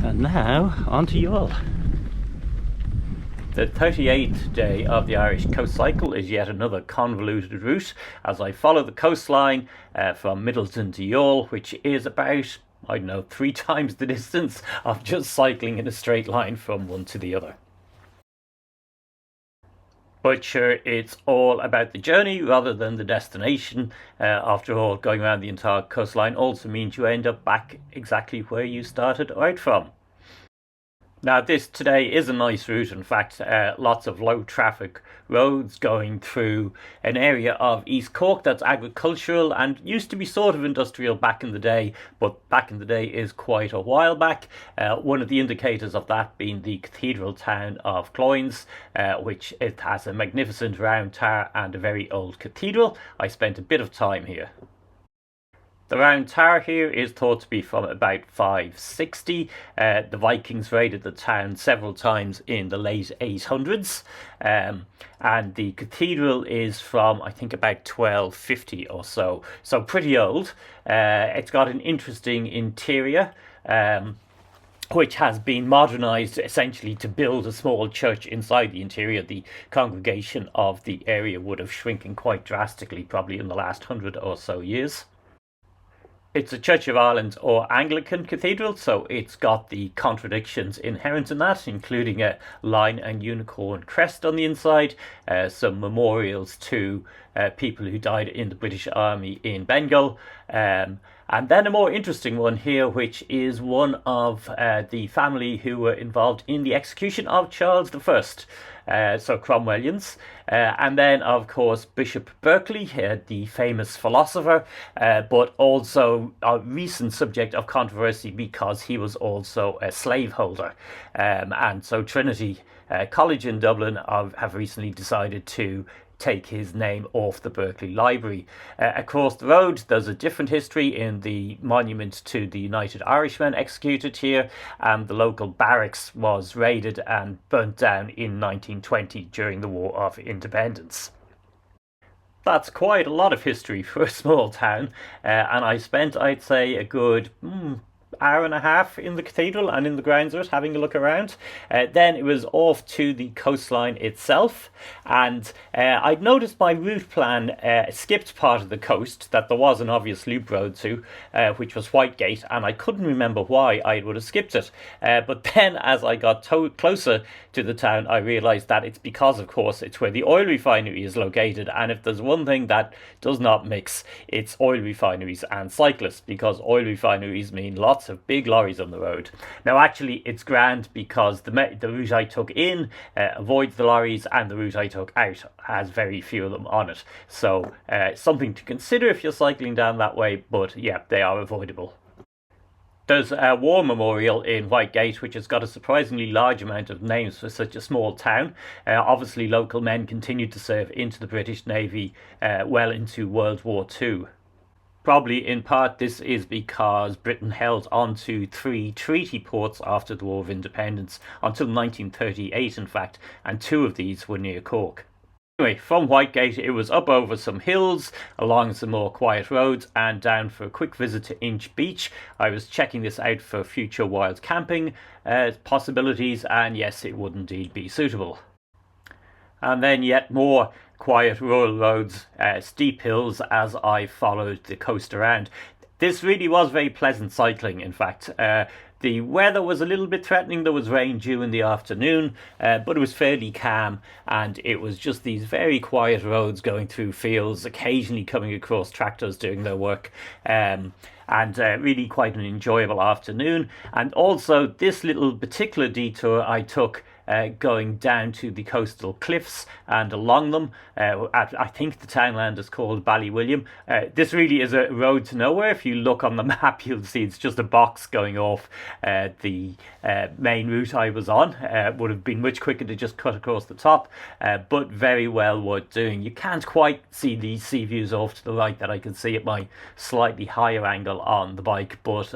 And now on to Youghal. The 38th day of the Irish Coast Cycle is yet another convoluted route as I follow the coastline from Midleton to Youghal, which is about, I don't know, 3 times the distance of just cycling in a straight line from one to the other. But sure, it's all about the journey rather than the destination. After all, going around the entire coastline also means you end up back exactly where you started out from. Now, this today is a nice route. In fact, lots of low traffic roads going through an area of East Cork that's agricultural and used to be sort of industrial back in the day, but back in the day is quite a while back. One of the indicators of that being the Cathedral town of Cloyne, which it has a magnificent round tower and a very old cathedral. I spent a bit of time here. The round tower here is thought to be from about 560. The Vikings raided the town several times in the late 800s. And the cathedral is from, I think, about 1250 or so. So pretty old. It's got an interesting interior. Which has been modernised essentially to build a small church inside the interior. The congregation of the area would have shrunken quite drastically, probably in the last 100 or so years. It's a Church of Ireland or Anglican cathedral, so it's got the contradictions inherent in that, including a lion and unicorn crest on the inside, some memorials to people who died in the British Army in Bengal, and then a more interesting one here, which is one of the family who were involved in the execution of Charles I, so Cromwellians. And then, of course, Bishop Barley, the famous philosopher, but also a recent subject of controversy because he was also a slaveholder. And so Trinity College in Dublin have recently decided to take his name off the Berkeley Library. Across the road, there's a different history in the monument to the United Irishmen executed here, and the local barracks was raided and burnt down in 1920 during the War of Independence. That's quite a lot of history for a small town, and I spent, I'd say, a good hour and a half in the cathedral and in the grounds of it, having a look around. Then it was off to the coastline itself, and I'd noticed my route plan skipped part of the coast that there was an obvious loop road to, which was Whitegate, and I couldn't remember why I would have skipped it. But then as I got closer to the town, I realised that it's because, of course, it's where the oil refinery is located, and if there's one thing that does not mix, it's oil refineries and cyclists, because oil refineries mean lots of big lorries on the road. Now, actually, it's grand because the route I took in avoids the lorries, and the route I took out has very few of them on it. So something to consider if you're cycling down that way, but yeah, they are avoidable. There's a war memorial in Whitegate, which has got a surprisingly large amount of names for such a small town. Obviously, local men continued to serve into the British Navy well into World War II. Probably in part this is because Britain held on to 3 treaty ports after the War of Independence, until 1938 in fact, and 2 of these were near Cork. Anyway, from Whitegate it was up over some hills, along some more quiet roads, and down for a quick visit to Inch Beach. I was checking this out for future wild camping possibilities, and yes, it would indeed be suitable. And then yet more quiet rural roads, steep hills as I followed the coast around. This really was very pleasant cycling, in fact. The weather was a little bit threatening. There was rain due in the afternoon, but it was fairly calm, and it was just these very quiet roads going through fields, occasionally coming across tractors doing their work, and really quite an enjoyable afternoon. And also this little particular detour I took going down to the coastal cliffs and along them. I think the townland is called Ballywilliam. This really is a road to nowhere. If you look on the map, you'll see it's just a box going off the main route I was on. Would have been much quicker to just cut across the top, but very well worth doing. You can't quite see the sea views off to the right that I can see at my slightly higher angle on the bike, but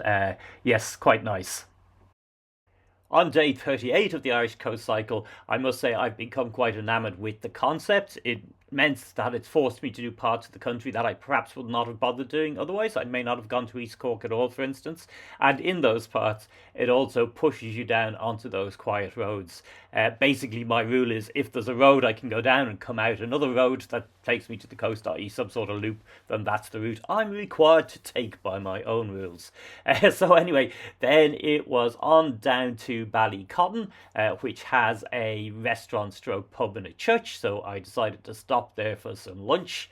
yes, quite nice. On day 38 of the Irish Coast Cycle, I must say I've become quite enamoured with the concept. It meant that it's forced me to do parts of the country that I perhaps would not have bothered doing otherwise. I may not have gone to East Cork at all, for instance. And in those parts, it also pushes you down onto those quiet roads. Basically, my rule is if there's a road I can go down and come out another road that takes me to the coast, i.e., some sort of loop, then that's the route I'm required to take by my own rules. So anyway, then it was on down to Ballycotton, which has a restaurant stroke pub and a church. So I decided to stop there for some lunch,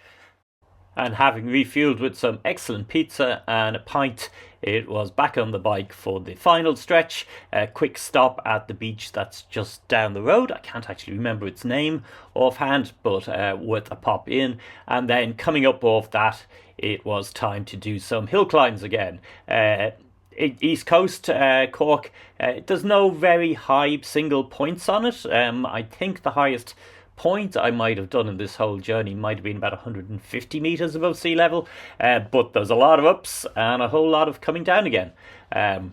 and having refueled with some excellent pizza and a pint, it was back on the bike for the final stretch. A quick stop at the beach that's just down the road. I can't actually remember its name offhand, but with a pop in. And then coming up off that, it was time to do some hill climbs again. East Coast, Cork, there's no very high single points on it. I think the highest point I might have done in this whole journey might have been about 150 meters above sea level, but there's a lot of ups and a whole lot of coming down again. A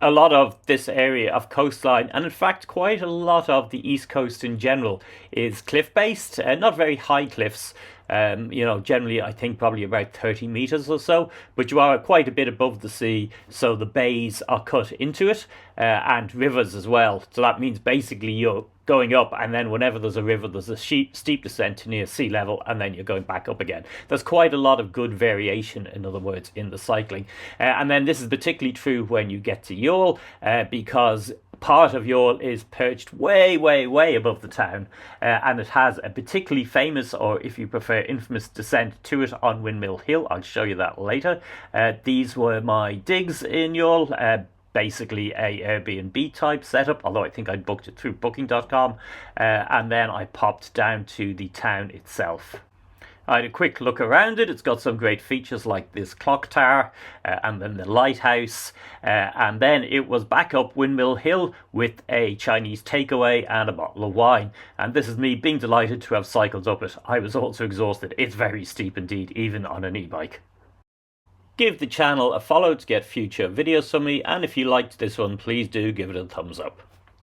lot of this area of coastline, and in fact quite a lot of the east coast in general, is cliff based, not very high cliffs. Generally I think probably about 30 meters or so, but you are quite a bit above the sea, so the bays are cut into it, and rivers as well. So that means basically you're going up, and then whenever there's a river, there's a steep descent to near sea level, and then you're going back up again. There's quite a lot of good variation, in other words, in the cycling. And then this is particularly true when you get to Youghal, because part of Youghal is perched way, way, way above the town, and it has a particularly famous, or if you prefer, infamous descent to it on Windmill Hill. I'll show you that later. These were my digs in Youghal. Basically a Airbnb type setup, although I think I booked it through booking.com, and then I popped down to the town itself. I had a quick look around it. It's got some great features like this clock tower, and then the lighthouse, and then it was back up Windmill Hill with a Chinese takeaway and a bottle of wine. And this is me being delighted to have cycled up it. I was also exhausted. It's very steep indeed, even on an e-bike. Give the channel a follow to get future videos from me, and if you liked this one, please do give it a thumbs up.